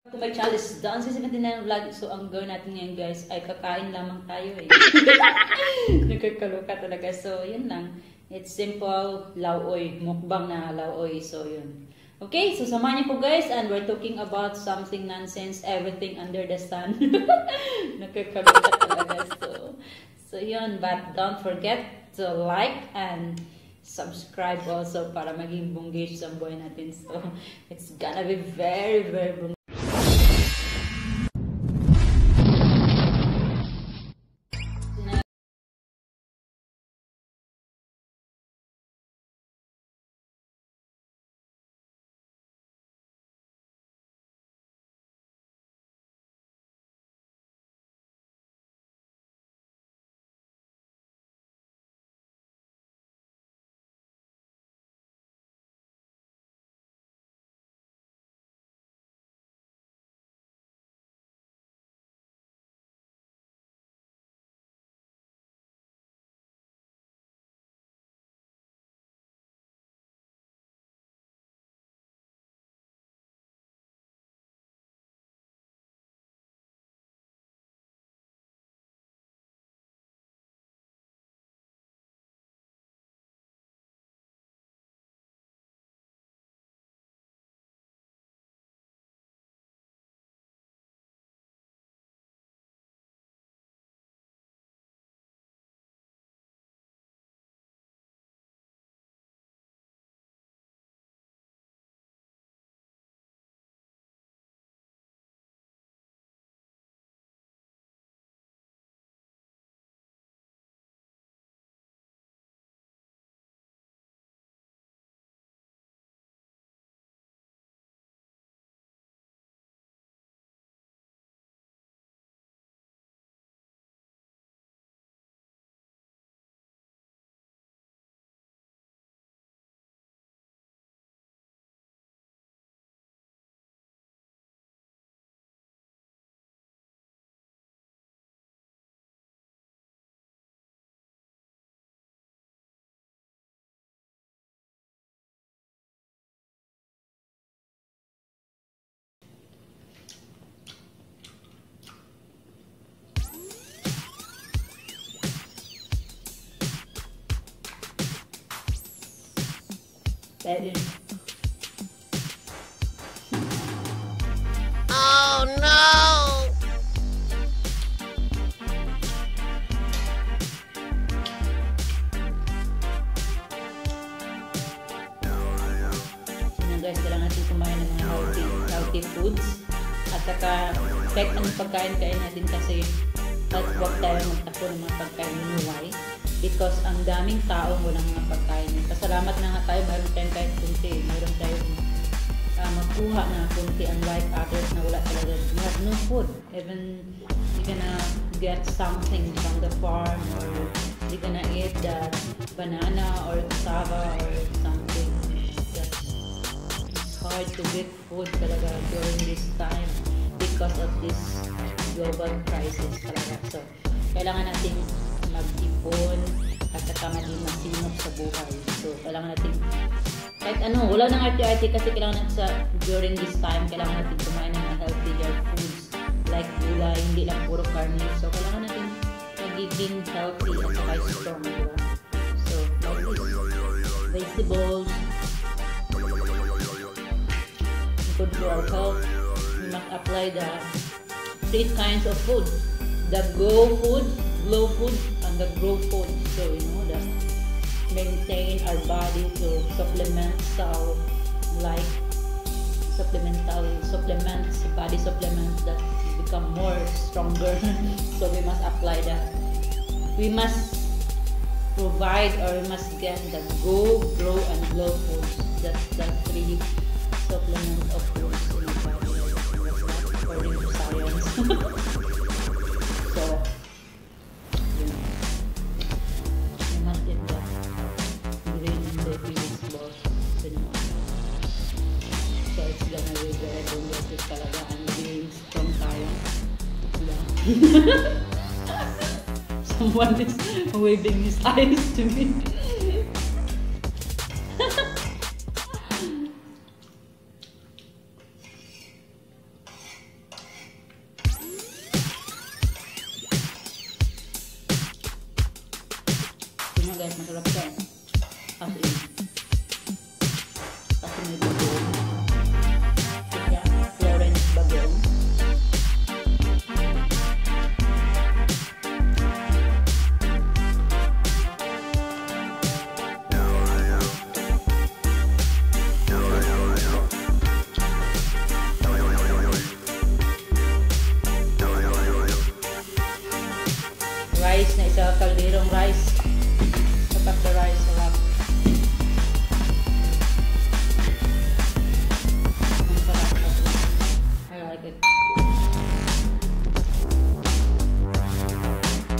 To my channel is done sa 79 vlog. So, ang gawin natin ngayon guys ay kakain lamang tayo eh. Nakakaloka talaga. So, yun lang. It's simple laoy. Mukbang na laoy. So, yun. Okay, so samahan niyo po guys. And we're talking about something nonsense. Everything under the sun. Nakakaloka talaga. So, yun. But don't forget to like and subscribe also para maging bunggage sa buhay natin. So, it's gonna be very, very bunggage. Pwede. Oh no! Yun guys, kailangan natin kumain ng mga healthy foods. At saka, kahit anong pagkain-kain natin kasi huwag tayo magtapo ng mga pagkain. Why? Because ang daming tao walang mga pagkain. Pasalamat na nga tayo, mayroon tayong kahit kunti. Mayroon tayong magkuha na kunti, unlike others na wala talaga. You have no food. Even you're gonna get something from the farm, or you're gonna eat that banana or cassava or something. It's hard to get food talaga during this time because of this global crisis talaga. So, kailangan natin mag-ipon at saka maging masinop sa buhay. So, kailangan natin kahit ano, wala nang arte-arte kasi kailangan natin during this time, kailangan natin kumain ng mga healthier foods like gulay, hindi lang puro karne. So, kailangan natin magiging healthy at saka strong, diba? So, like this, vegetables, good for our health. We must apply the 3 kinds of food. The go food, glow food, and the grow food. So, you know that maintain our body to supplements, like supplements, body supplements that become more stronger. So we must apply that. We must provide, or we must get the go, grow, and glow foods. That's the 3 supplements of foods in our body, according to science. So, you know, we must get that. So it's gonna be very good talaga, and being strong tayo. Someone is waving his eyes to me. kalderong rice. Look at the rice a lot. Ang sarap kasi. I like it.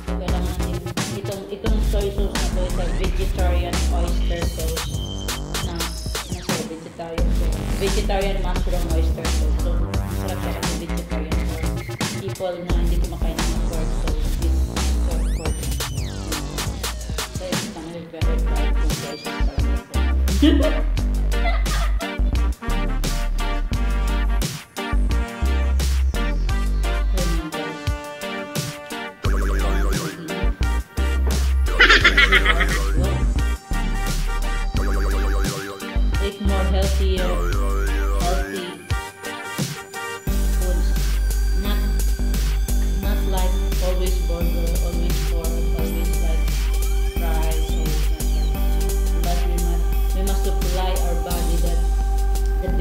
So, kailangan natin itong soy sauce na to is a vegetarian oyster sauce na vegetarian mushroom oyster sauce. So, masarap siya kasi vegetarian for people na hindi kumakain ng pork. So, this pork. So, it's kind of very bad foundation for myself. Eat more healthy foods, not like always burger, always pork, always like fries, always like that. But we must supply our body that the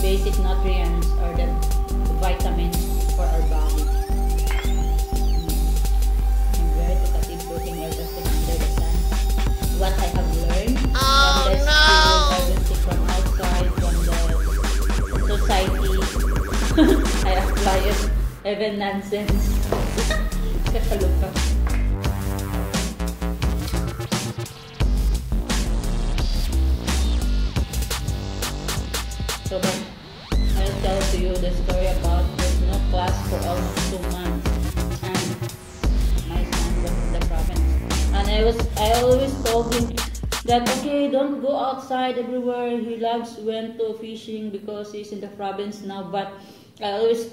basic nutrients or the vitamins for our body. I'm very talkative, putting everything under the sun. What I have learned from the school, everything from outside, from the society, I apply it, even nonsense. Kakaluka. So then, I'll tell to you the story about there's no class for almost 2 months, and my son was in the province, and I always told him that okay, don't go outside everywhere. He went to fishing because he's in the province now, but I always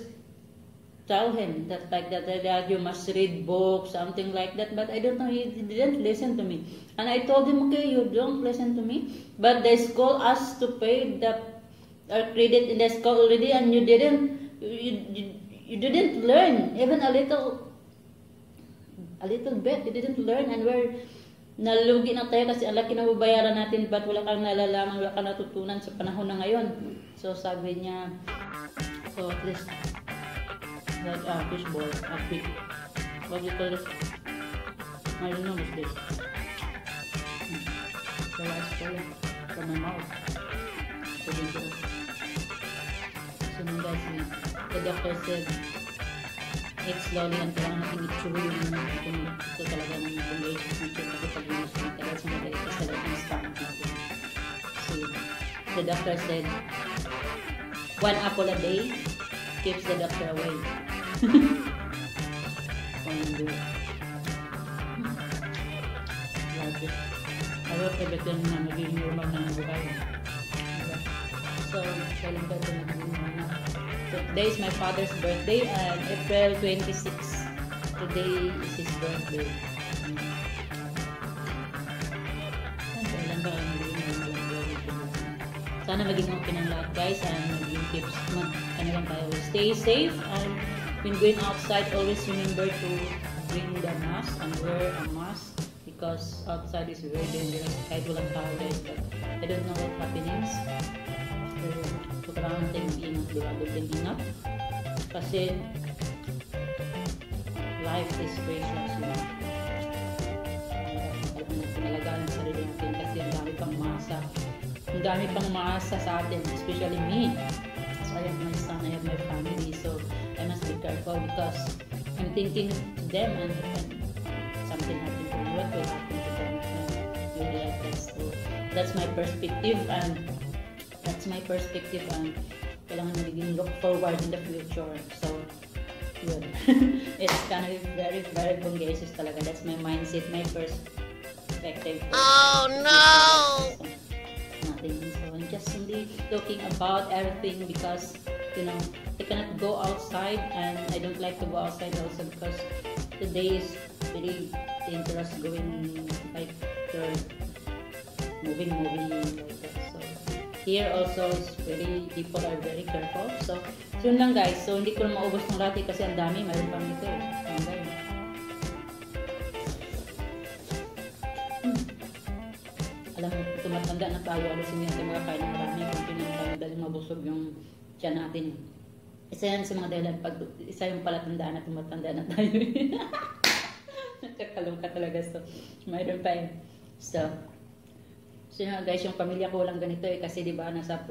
tell him that that you must read books, something like that, but I don't know, he didn't listen to me. And I told him, okay, you don't listen to me, but the school asked to pay the credit in the school already, and you didn't learn even a little bit. You didn't learn, and we're nalugi na tayo kasi ang laki na babayaran natin, but wala kang nalalaman, wala kang natutunan sa panahon na ngayon. So sabi niya, so at least like fishball, quick, what do you call this? I don't know what's this. The last story from my mouth. So dangerous. So guys, the doctor said eat slowly until lang natin i-chew yung ito talaga ng foundation na chew kasi pag yung tagal sa mga ito sa lahat ng stomach natin. So the doctor said 1 apple a day keeps the doctor away. I hope everything na magiging normal na ang buhay. So, kailan ba ito magiging normal? So, today is my father's birthday and April 26. Today is his birthday. Kailan ba magiging normal ang buhay? Sana maging okay ng lahat guys and maging tips lang tayo. Stay safe and when going outside, always remember to bring the mask and wear a mask because outside is very dangerous. Kahit walang tao guys, but I don't know what happenings. So, kailangan tayong ingat, durado tayong ingat. Kasi life is precious, you know. Pinalagaan ang sarili natin kasi ang dami pang maasa. Ang dami pang maasa sa atin, especially me. So I have my son, I have my family, so I must be careful because I'm thinking to them and if something happens to me, what will happen to them? Really like that. So that's my perspective and kailangan nagiging look forward in the future. So yun. It's kind of very, very bungesis talaga. That's my mindset, my perspective. Oh no! Nothing. So I'm just only talking about everything because you know I cannot go outside and I don't like to go outside also because today is very dangerous going like moving like that. So here also is very people are very careful. So yun lang guys. So hindi ko na maubos ng lahat kasi ang dami. Mayroon pang ito. Alam mo, tumatanda na tayo. Alisin natin mga kain ng marami. Kung pinang dahil mabusog yung tiyan natin. Isa yan sa mga dahilan. Isa yung palatandaan na tumatanda na tayo. nakakaloka talaga. So, mayroon pa yun. So yun nga guys, yung pamilya ko walang ganito eh. Kasi diba, nasa